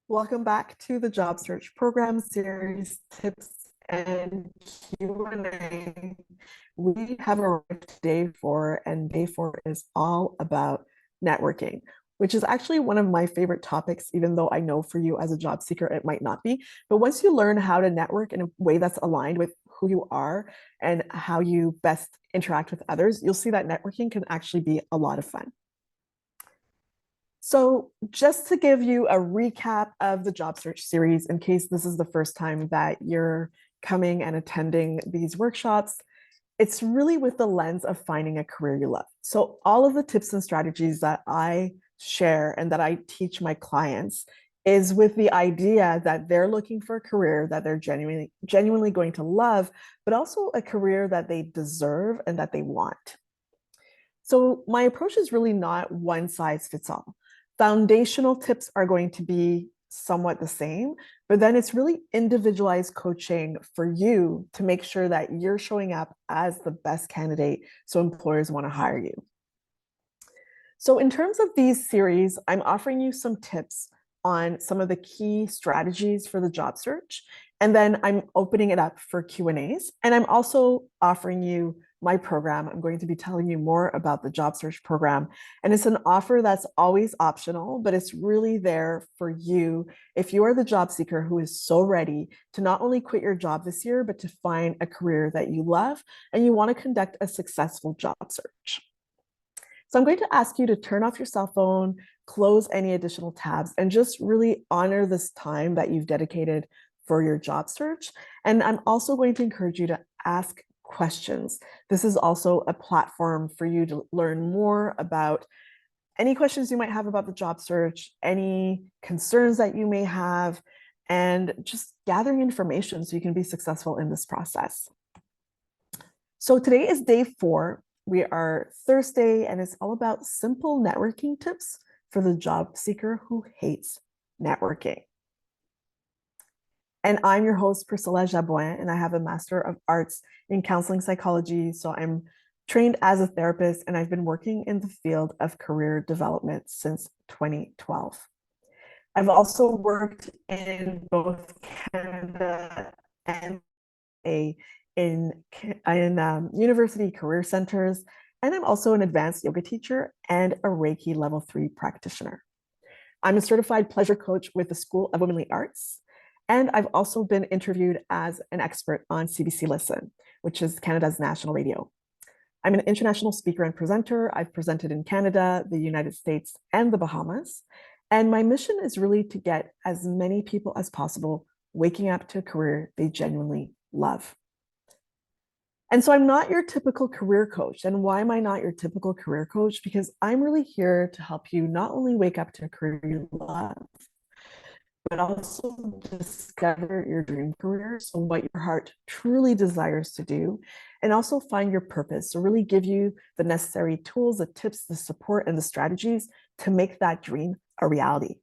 Welcome back to the Job Search Program Series Tips and Q&A. We have arrived day four, and day four is all about networking, which is actually one of my favorite topics, even though I know for you as a job seeker, it might not be. But once you learn how to network in a way that's aligned with who you are and how you best interact with others, you'll see that networking can actually be a lot of fun. So, just to give you a recap of the job search series, in case this is the first time that you're coming and attending these workshops, it's really with the lens of finding a career you love. So, all of the tips and strategies that I share and that I teach my clients is with the idea that they're looking for a career that they're genuinely going to love, but also a career that they deserve and that they want. So my approach is really not one size fits all. Foundational tips are going to be somewhat the same, but then it's really individualized coaching for you to make sure that you're showing up as the best candidate so employers want to hire you. So in terms of these series, I'm offering you some tips on some of the key strategies for the job search, and then I'm opening it up for Q&As, and I'm also offering you my program. I'm going to be telling you more about the job search program, and it's an offer that's always optional, but it's really there for you if you are the job seeker who is so ready to not only quit your job this year, but to find a career that you love and you want to conduct a successful job search. So I'm going to ask you to turn off your cell phone, close any additional tabs, and just really honor this time that you've dedicated for your job search. And I'm also going to encourage you to ask questions. This is also a platform for you to learn more about any questions you might have about the job search, any concerns that you may have, and just gathering information so you can be successful in this process. So today is day four. We are Thursday, and it's all about simple networking tips for the job seeker who hates networking. And I'm your host, Priscilla Jaboin, and I have a Master of Arts in Counseling Psychology. So I'm trained as a therapist, and I've been working in the field of career development since 2012. I've also worked in both Canada and a in university career centers, and I'm also an advanced yoga teacher and a Reiki level 3 practitioner. I'm a certified pleasure coach with the School of Womenly Arts, and I've also been interviewed as an expert on CBC Listen, which is Canada's national radio. I'm an international speaker and presenter. I've presented in Canada, the United States, and the Bahamas. And my mission is really to get as many people as possible waking up to a career they genuinely love. And so I'm not your typical career coach. And why am I not your typical career coach? Because I'm really here to help you not only wake up to a career you love, but also discover your dream career. So, what your heart truly desires to do, and also find your purpose. So, really give you the necessary tools, the tips, the support, and the strategies to make that dream a reality.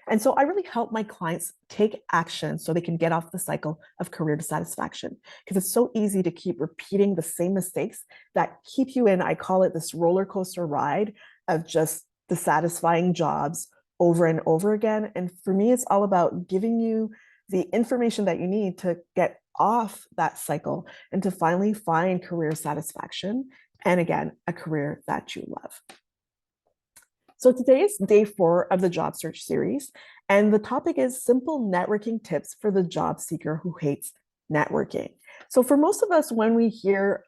And so, I really help my clients take action so they can get off the cycle of career dissatisfaction because it's so easy to keep repeating the same mistakes that keep you in, I call it this roller coaster ride of just dissatisfying jobs over and over again. And for me, it's all about giving you the information that you need to get off that cycle and to finally find career satisfaction. And again, a career that you love. So today is day four of the job search series. And the topic is simple networking tips for the job seeker who hates networking. So for most of us, when we hear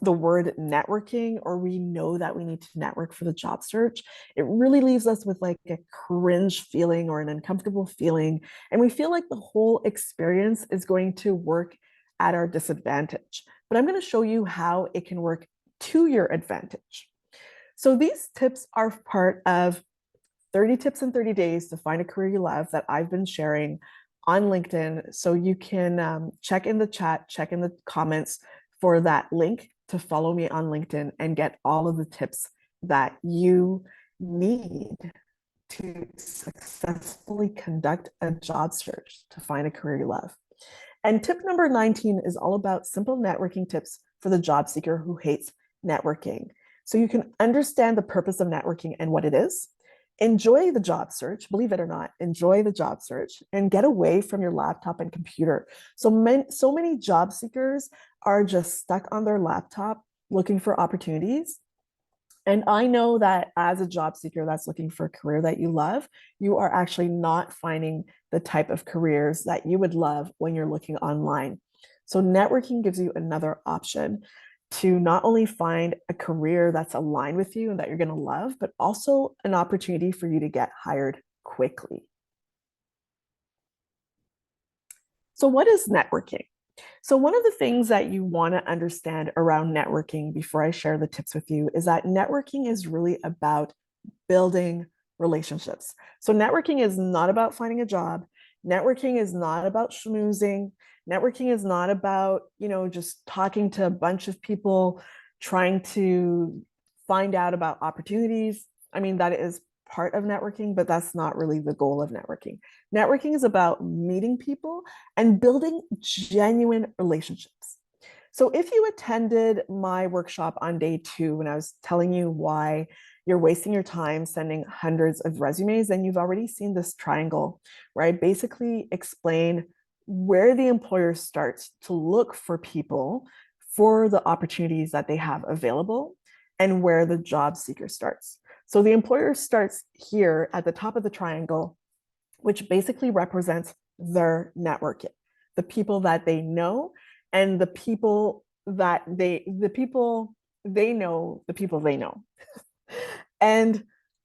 the word networking or we know that we need to network for the job search, it really leaves us with like a cringe feeling or an uncomfortable feeling. And we feel like the whole experience is going to work at our disadvantage. But I'm going to show you how it can work to your advantage. So these tips are part of 30 tips in 30 days to find a career you love that I've been sharing on LinkedIn. So you can check in the chat, check in the comments for that link to follow me on LinkedIn and get all of the tips that you need to successfully conduct a job search to find a career you love. And tip number 19 is all about simple networking tips for the job seeker who hates networking. So you can understand the purpose of networking and what it is. enjoy the job search, believe it or not, enjoy the job search and get away from your laptop and computer. So many job seekers are just stuck on their laptop looking for opportunities. And I know that as a job seeker that's looking for a career that you love, you are actually not finding the type of careers that you would love when you're looking online. So, networking gives you another option to not only find a career that's aligned with you and that you're going to love, but also an opportunity for you to get hired quickly. So, what is networking? So, one of the things that you want to understand around networking before I share the tips with you is that networking is really about building relationships. So, networking is not about finding a job. Networking is not about schmoozing. Networking is not about, just talking to a bunch of people, trying to find out about opportunities. I mean, that is part of networking, but that's not really the goal of networking. Networking is about meeting people and building genuine relationships. So, if you attended my workshop on day 2, when I was telling you why you're wasting your time sending hundreds of resumes, then you've already seen this triangle where I basically explain where the employer starts to look for people for the opportunities that they have available and where the job seeker starts. So the employer starts here at the top of the triangle, which basically represents their network, the people that they know and the people that the people they know, the people they know. And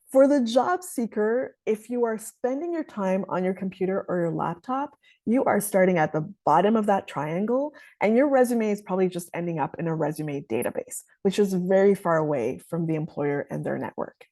for the job seeker, if you are spending your time on your computer or your laptop, you are starting at the bottom of that triangle, and your resume is probably just ending up in a resume database, which is very far away from the employer and their network.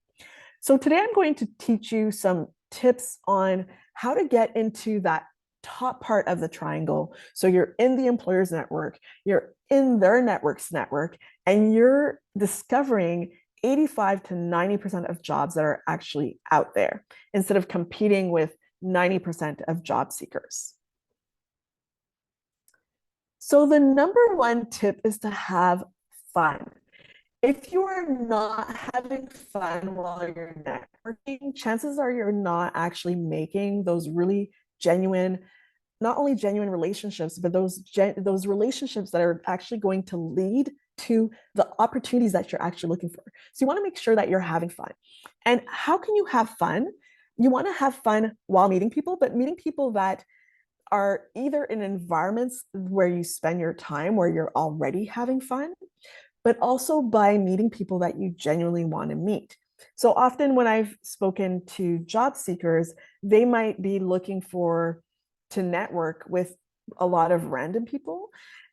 So today I'm going to teach you some tips on how to get into that top part of the triangle. So you're in the employer's network, you're in their network's network, and you're discovering 85 to 90% of jobs that are actually out there instead of competing with 90% of job seekers. So the number one tip is to have fun. If you are not having fun while you're networking, chances are you're not actually making those really genuine, not only genuine relationships, but those relationships that are actually going to lead to the opportunities that you're actually looking for. So you want to make sure that you're having fun. And how can you have fun? You want to have fun while meeting people, but meeting people that are either in environments where you spend your time where you're already having fun, but also by meeting people that you genuinely want to meet. So often when I've spoken to job seekers, they might be looking to network with a lot of random people.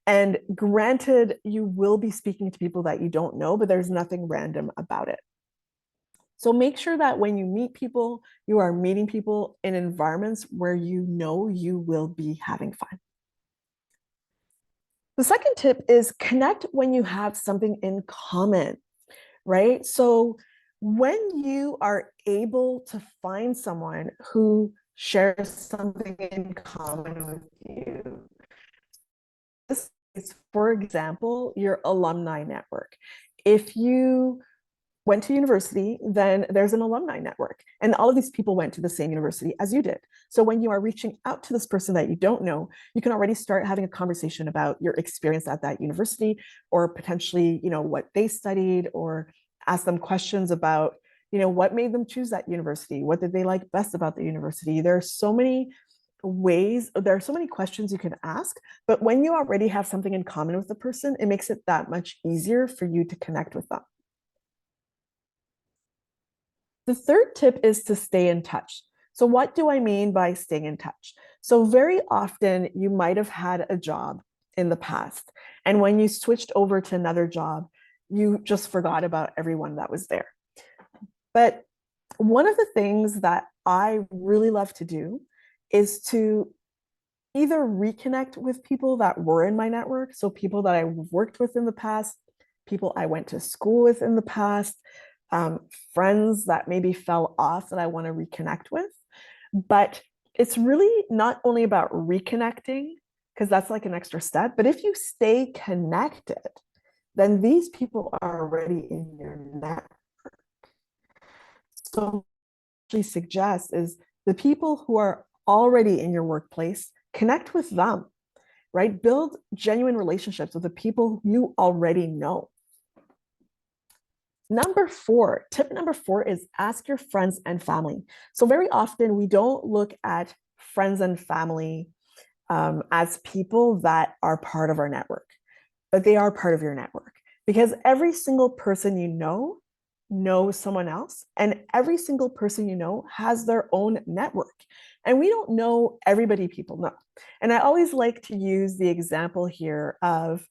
And granted, you will be speaking to people that you don't know, but there's nothing random about it. So make sure that when you meet people, you are meeting people in environments where you know you will be having fun. The second tip is connect when you have something in common, right? So when you are able to find someone who shares something in common with you, this is, for example, your alumni network. If you went to university, then there's an alumni network. And all of these people went to the same university as you did. So when you are reaching out to this person that you don't know, you can already start having a conversation about your experience at that university, or potentially, what they studied, or ask them questions about, what made them choose that university? What did they like best about the university? There are so many questions you can ask, but when you already have something in common with the person, it makes it that much easier for you to connect with them. The third tip is to stay in touch. So, what do I mean by staying in touch? So, very often you might have had a job in the past, and when you switched over to another job, you just forgot about everyone that was there. But one of the things that I really love to do is to either reconnect with people that were in my network, so people that I worked with in the past, people I went to school with in the past, friends that maybe fell off that I want to reconnect with. But it's really not only about reconnecting, because that's like an extra step, but if you stay connected, then these people are already in your network. So actually suggest is the people who are already in your workplace, connect with them, right? Build genuine relationships with the people you already know. Tip number four is ask your friends and family. So very often we don't look at friends and family as people that are part of our network, but they are part of your network because every single person you know knows someone else, and every single person you know has their own network. And we don't know everybody people know. And I always like to use the example here of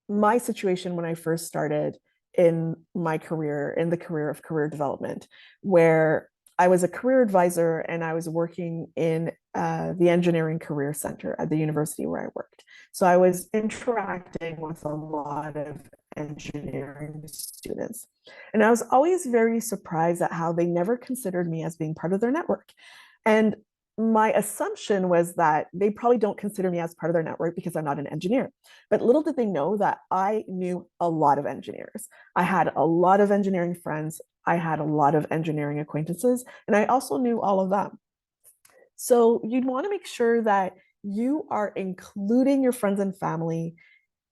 my situation when I first started in my career, in the career of career development, where I was a career advisor and I was working in the engineering career center at the university where I worked. So I was interacting with a lot of engineering students. And I was always very surprised at how they never considered me as being part of their network. And my assumption was that they probably don't consider me as part of their network because I'm not an engineer. But little did they know that I knew a lot of engineers. I had a lot of engineering friends. I had a lot of engineering acquaintances, and I also knew all of them. So you'd want to make sure that you are including your friends and family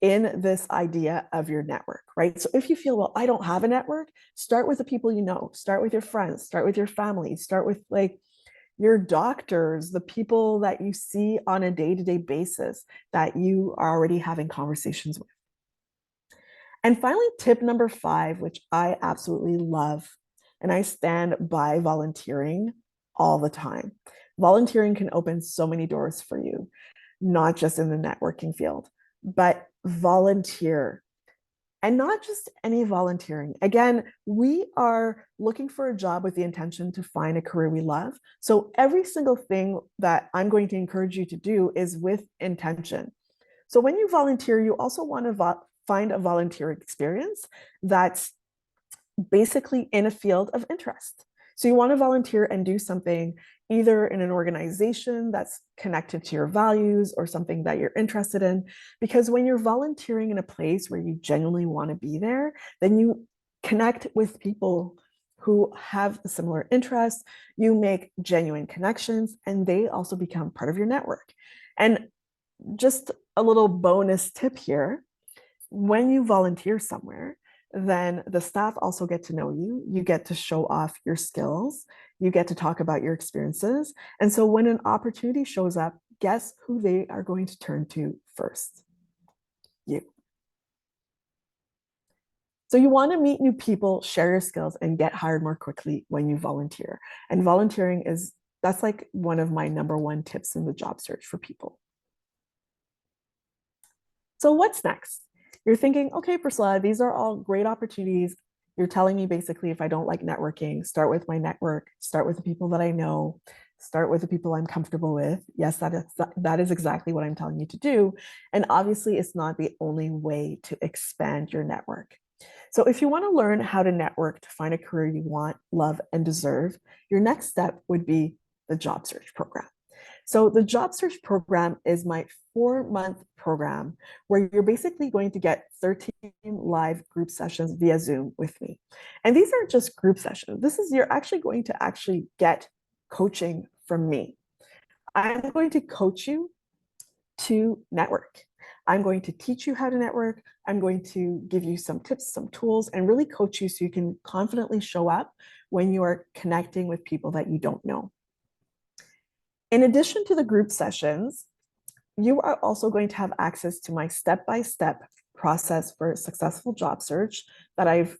in this idea of your network, right? So if you feel, well, I don't have a network, start with the people you know, start with your friends, start with your family, start with like your doctors, the people that you see on a day-to-day basis that you are already having conversations with. And finally, tip number five, which I absolutely love, and I stand by volunteering all the time. Volunteering can open so many doors for you, not just in the networking field, but volunteer. And not just any volunteering. Again, we are looking for a job with the intention to find a career we love. So every single thing that I'm going to encourage you to do is with intention. So when you volunteer, you also want to find a volunteer experience that's basically in a field of interest. So you want to volunteer and do something either in an organization that's connected to your values or something that you're interested in. Because when you're volunteering in a place where you genuinely want to be there, then you connect with people who have similar interests, you make genuine connections, and they also become part of your network. And just a little bonus tip here, when you volunteer somewhere, then the staff also get to know you. You get to show off your skills. You get to talk about your experiences. And so when an opportunity shows up, guess who they are going to turn to first? You. So you want to meet new people, share your skills, and get hired more quickly when you volunteer. And volunteering that's like one of my number one tips in the job search for people. So what's next? You're thinking, okay, Priscilla, these are all great opportunities. You're telling me basically if I don't like networking, start with my network, start with the people that I know, start with the people I'm comfortable with. Yes, that is exactly what I'm telling you to do. And obviously, it's not the only way to expand your network. So if you want to learn how to network to find a career you want, love, and deserve, your next step would be the job search program. So the job search program is my 4-month program where you're basically going to get 13 live group sessions via Zoom with me. And these aren't just group sessions. You're actually going to actually get coaching from me. I'm going to coach you to network. I'm going to teach you how to network. I'm going to give you some tips, some tools, and really coach you so you can confidently show up when you are connecting with people that you don't know. In addition to the group sessions, you are also going to have access to my step-by-step process for successful job search that I've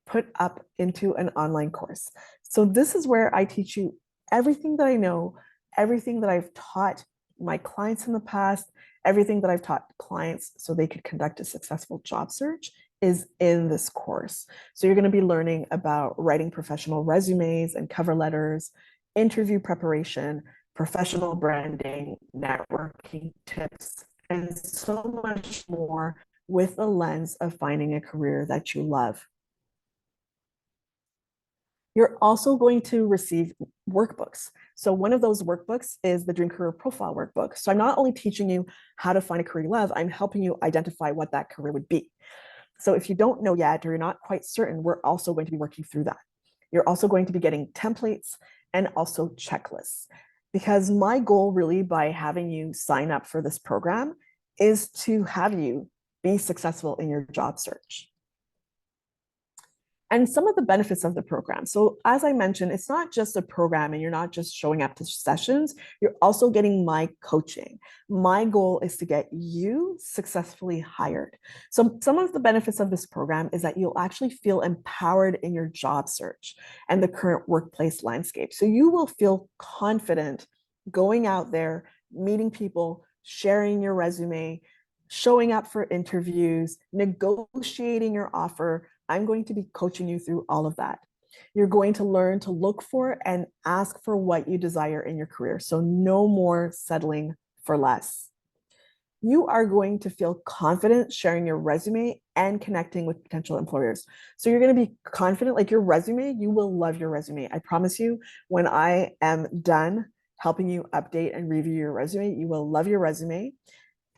put up into an online course. So this is where I teach you everything that I know, everything that I've taught my clients in the past, everything that I've taught clients so they could conduct a successful job search is in this course. So you're going to be learning about writing professional resumes and cover letters, interview preparation, professional branding, networking tips, and so much more with the lens of finding a career that you love. You're also going to receive workbooks. So one of those workbooks is the Dream Career Profile Workbook. So I'm not only teaching you how to find a career you love, I'm helping you identify what that career would be. So if you don't know yet, or you're not quite certain, we're also going to be working through that. You're also going to be getting templates and also checklists. Because my goal, really, by having you sign up for this program is to have you be successful in your job search. And some of the benefits of the program. So, as I mentioned, it's not just a program and you're not just showing up to sessions, you're also getting my coaching. My goal is to get you successfully hired. So, some of the benefits of this program is that you'll actually feel empowered in your job search and the current workplace landscape. So, you will feel confident going out there, meeting people, sharing your resume, showing up for interviews, negotiating your offer. I'm going to be coaching you through all of that. You're going to learn to look for and ask for what you desire in your career. So, no more settling for less. You are going to feel confident sharing your resume and connecting with potential employers. So, you're going to be confident, like your resume, you will love your resume. I promise you, when I am done helping you update and review your resume, you will love your resume.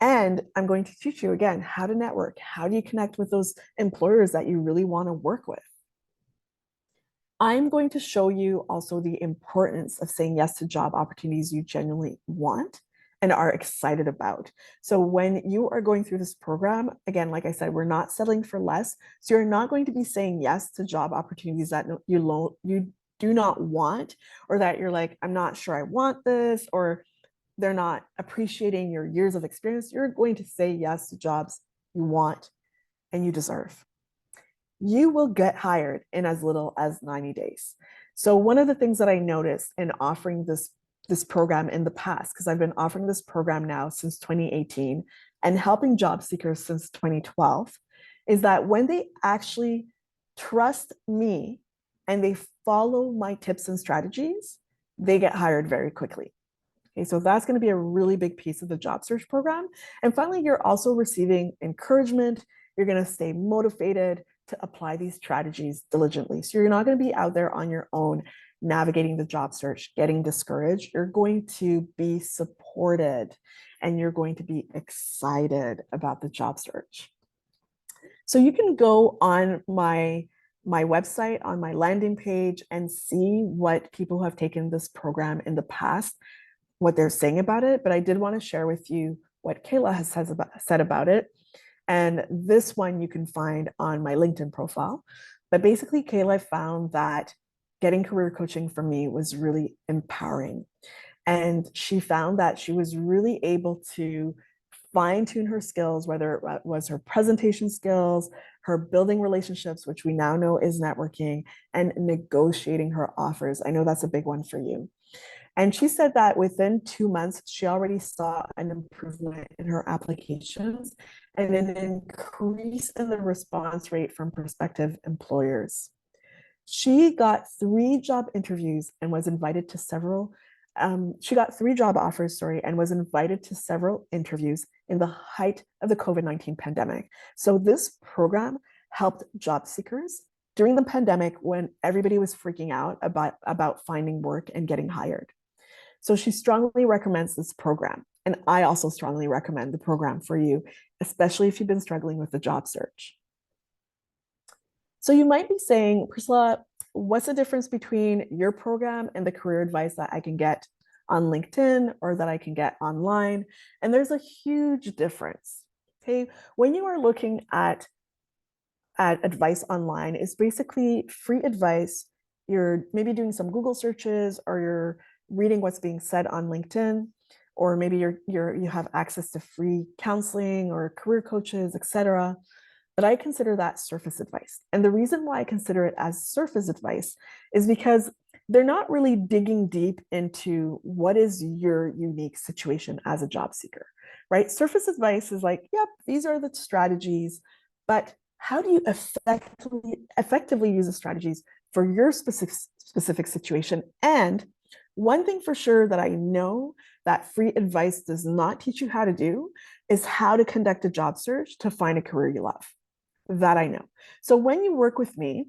And I'm going to teach you again how to network. How do you connect with those employers that you really want to work with? I'm going to show you also the importance of saying yes to job opportunities you genuinely want and are excited about. So when you are going through this program, again, like I said, we're not settling for less. So you're not going to be saying yes to job opportunities that you do not want, or that you're like, I'm not sure I want this, or they're not appreciating your years of experience. You're going to say yes to jobs you want and you deserve. You will get hired in as little as 90 days. So one of the things that I noticed in offering this program in the past, because I've been offering this program now since 2018 and helping job seekers since 2012, is that when they actually trust me and they follow my tips and strategies, they get hired very quickly. Okay, so that's going to be a really big piece of the job search program. And finally, you're also receiving encouragement. You're going to stay motivated to apply these strategies diligently. So you're not going to be out there on your own navigating the job search, getting discouraged. You're going to be supported and you're going to be excited about the job search. So you can go on my website, on my landing page, and see what people who have taken this program in the past, what they're saying about it. But I did want to share with you what Kayla has said about it. And this one you can find on my LinkedIn profile. But basically, Kayla found that getting career coaching for me was really empowering. And she found that she was really able to fine tune her skills, whether it was her presentation skills, her building relationships, which we now know is networking, and negotiating her offers. I know that's a big one for you. And she said that within 2 months, she already saw an improvement in her applications and an increase in the response rate from prospective employers. She got 3 job interviews and was invited to several. She got 3 job offers, and was invited to several interviews in the height of the COVID-19 pandemic. So this program helped job seekers during the pandemic when everybody was freaking out about finding work and getting hired. So she strongly recommends this program. And I also strongly recommend the program for you, especially if you've been struggling with the job search. So you might be saying, Priscilla, what's the difference between your program and the career advice that I can get on LinkedIn or that I can get online? And there's a huge difference. Okay, when you are looking at advice online, it's basically free advice. You're maybe doing some Google searches, or you're reading what's being said on LinkedIn, or maybe you have access to free counseling or career coaches, etc. But I consider that surface advice. And the reason why I consider it as surface advice is because they're not really digging deep into what is your unique situation as a job seeker, right? Surface advice is like, yep, these are the strategies, but how do you effectively use the strategies for your specific situation? And one thing for sure that I know that free advice does not teach you how to do is how to conduct a job search to find a career you love. That I know. So when you work with me,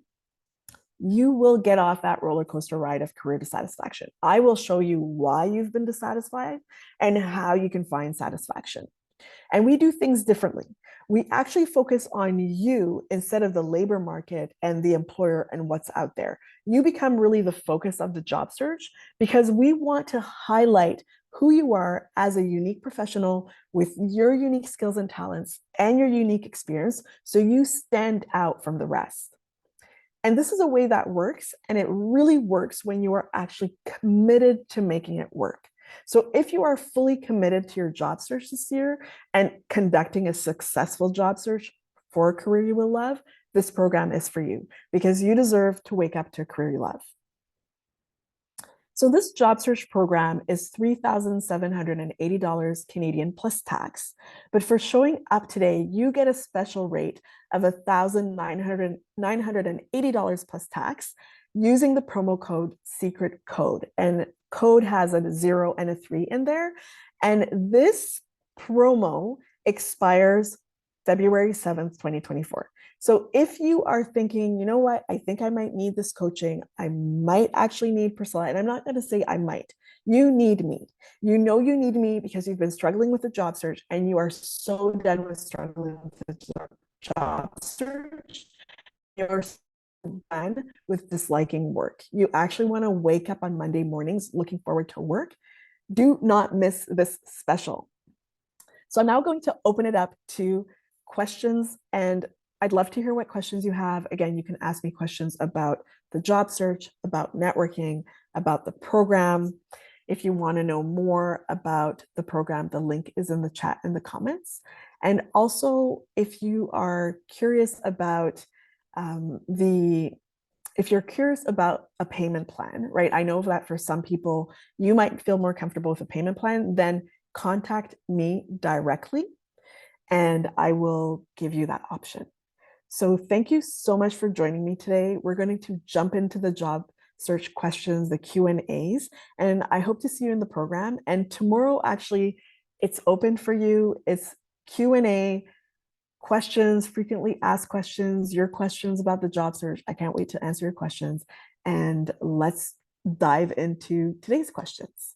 you will get off that roller coaster ride of career dissatisfaction. I will show you why you've been dissatisfied and how you can find satisfaction. And we do things differently. We actually focus on you instead of the labor market and the employer and what's out there. You become really the focus of the job search because we want to highlight who you are as a unique professional with your unique skills and talents and your unique experience so you stand out from the rest. And this is a way that works, and it really works when you are actually committed to making it work. So if you are fully committed to your job search this year and conducting a successful job search for a career you will love, this program is for you because you deserve to wake up to a career you love. So this job search program is $3,780 Canadian plus tax. But for showing up today, you get a special rate of $1,980 plus tax using the promo code secret code. And code has a 0 and a 3 in there. And this promo expires February 7th, 2024. So if you are thinking, you know what, I think I might need this coaching, I might actually need Priscilla, and I'm not going to say I might, you need me. You know you need me because you've been struggling with the job search and you are so done with struggling with the job search. You're done with disliking work. You actually want to wake up on Monday mornings looking forward to work. Do not miss this special. So I'm now going to open it up to questions, and I'd love to hear what questions you have. Again, you can ask me questions about the job search, about networking, about the program. If you want to know more about the program, the link is in the chat in the comments. And also, if you are curious about if you're curious about a payment plan, right? I know that for some people, you might feel more comfortable with a payment plan, then contact me directly and I will give you that option. So thank you so much for joining me today. We're going to jump into the job search questions, the Q&As, and I hope to see you in the program. And tomorrow, actually, it's open for you. It's Q&A, questions, frequently asked questions, your questions about the job search. I can't wait to answer your questions. And let's dive into today's questions.